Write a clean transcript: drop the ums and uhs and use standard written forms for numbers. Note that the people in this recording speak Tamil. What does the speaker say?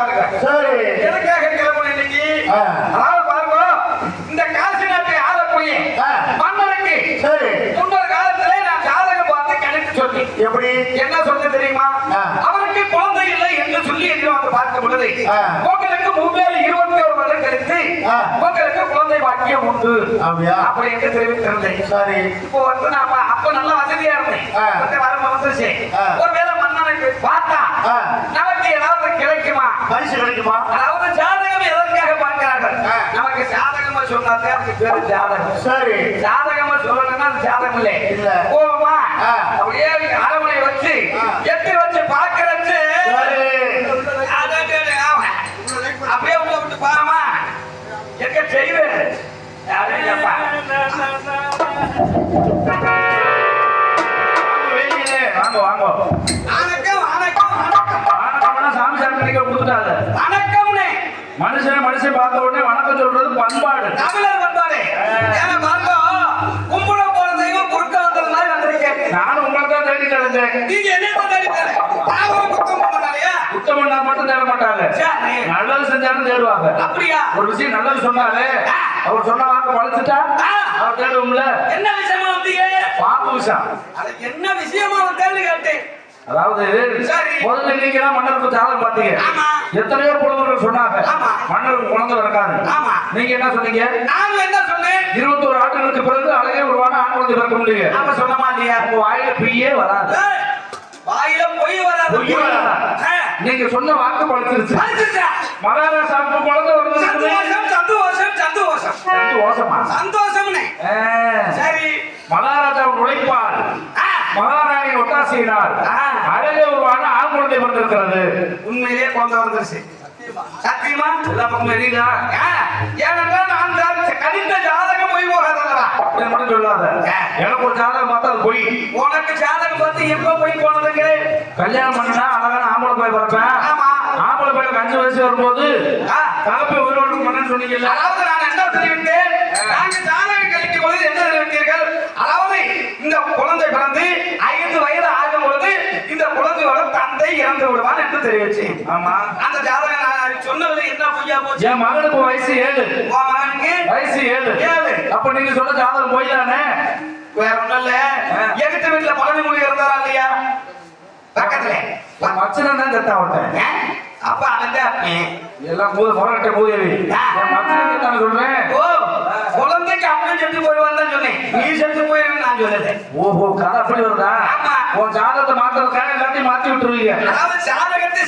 பாருங்க. சரி. எதுக்காக கிளம்பணும் இன்னைக்கு? அதாவது பாருங்க, இந்த காசி நாட்டை ஆளக்கூடிய மன்னனுக்கு சரி. முன்னொரு காலத்திலே நான் ஜாதகம் பார்த்து கணித்து சொல்லி எப்படி என்ன சொல்ல தெரியுமா? அவருக்கு குழந்தை இல்லை என்று சொல்லி என்று வந்து பார்க்கும் பொழுது உங்களுக்கு மூவேல் 21 வருடம் கழித்து உங்களுக்கு குழந்தை பாக்கியம் உண்டு அப்படி என்று தெரிவித்திருந்தேன். சரி. இப்போ வந்து நாம அப்ப நல்ல வசதியா இருந்தேன். வரும் வந்துச்சு. ஒருவேளை மன்னனை பார்த்தா நமக்கு ஏதாவது கிடைக்குமா? பரிசு கிடைக்குமா? அதாவது ஜாதகம் எதற்காக பார்க்கிறார்கள்? நமக்கு ஜாதகமா சொன்னாதான் அதுக்கு பேரு ஜாதகம். சரி. ஜாதகமா சொல்லணும்னா அது ஜாதகம் இல்லை. இல்ல. போமா அப்படியே அரவணை வச்சு எட்டி வச்சு பார்க்கறச்சு அப்படியே உள்ள விட்டு பாருமா எங்க செய்து வாங்க வாங்க வணக்கம் வணக்கம் வணக்கம் சாமி சாமி கொடுத்தாங்க வணக்கம்னே மனுஷன் மனுஷன் பார்த்த உடனே வணக்கம் சொல்றது பண்பாடு தமிழர் பண்பாடு. ஏன்னா பாருங்க கும்பல போற தெய்வம் குறுக்க வந்தது மாதிரி வந்திருக்கேன். நானும் உங்களை தான் தேடி தரேன். நீங்க என்ன தேடி தரேன்? பாவம் குத்தம் பண்ணலையா? குத்தம் பண்ணா மட்டும் தேட மாட்டாங்க. நல்லது செஞ்சாலும் தேடுவாங்க. அப்படியா? ஒரு விஷயம் நல்லது சொன்னாலே அவர் சொன்ன வாக்கு பழிச்சுட்டா அவர் தேடுவோம்ல. என்ன விஷயமா வந்தீங்க? பாம்பு விஷயம். அது என்ன விஷயமா வந்தேன்னு கேட்டேன். அதாவது முதல்ல நீங்க தான் மன்னருக்கு ஜாதகம் பார்த்தீங்க. எத்தனையோ புலவர்கள் சொன்னாங்க மன்னருக்கு குழந்தை பிறக்காது. நீங்க என்ன சொன்னீங்க? நான் என்ன சொன்னேன்? 21 ஆண்டுகளுக்கு பிறகு அழகே உருவான ஆண் குழந்தை பிறக்க முடியும். அப்ப சொன்னமா இல்லையா? உங்க வாயில பொய்யே வராது. வாயில பொய் வராது. நீங்க சொன்ன வாக்கு பழிச்சிருச்சு. மகாராஜாவுக்கு குழந்தை வருது. சந்தோஷம் சந்தோஷம் சந்தோஷமா சந்தோஷம்னே. சரி. மகாராஜாவின் உழைப்பால் மகாராணி ஒத்தாசையினால் அழகே உருவான ஆண் குழந்தை பிறந்திருக்கிறது. உண்மையிலேயே குழந்தை வந்துருச்சு. சத்தியமா எல்லா பக்கம் எரியுதா? ஏனென்றால் நான் கணித்த ஜாதகம் பொய் போகாதல்லவா? அப்படி மட்டும் சொல்லாத. எனக்கு ஒரு ஜாதகம் பார்த்தா அது பொய். உனக்கு ஜாதகம் பார்த்து எப்ப பொய் போனதுங்க? கல்யாணம் பண்ணா அழகான ஆம்பளை போய் பிறப்பேன். ஆம்பளை பையனுக்கு 5 வயசு வரும்போது தகப்பை உயிரோடு பண்ணு சொன்னீங்கல்ல. அதாவது நான் என்ன தெரிவித்தேன்? நாங்க ஜாதகம் கழிக்கும் போது என்ன தெரிவித்தீர்கள்? அதாவது இந்த குழந்தை பிறந்து 5 வயது ஆகும் பொழுது இந்த குழந்தையோட தந்தை இறந்து விடுவான் என்று தெரிவிச்சேன். ஆமா. அந்த ஜாதகம் நான் சொன்னது என்ன பொய்யா போச்சு? என் மகனுக்கு வயசு 7. மகனுக்கு வயசு 7. அப்ப நீங்க சொன்ன ஜாதகம் பொய் தானே? வேற ஒண்ணும் இல்ல. எகிட்ட வீட்டுல பழனி மொழி இருந்தாரா இல்லையா? பக்கத்துல மச்சனம் தான் செத்தா விட்டேன். அப்ப அவன் எல்லாம் போராட்ட மூதேவி மச்சனம் சொல்றேன். ஓ குழந்தைக்கு அப்படி செத்து போயிடுவான்னு தான் சொன்னேன். நீ செத்து போயிடுவேன்னு நான் சொல்லல. ஓஹோ கதை அப்படி வருதா? உன் ஜாதகத்தை மாத்துறதுக்காக எல்லாத்தையும் மாத்தி விட்டுருவீங்க. அதாவது ஜாதகத்தை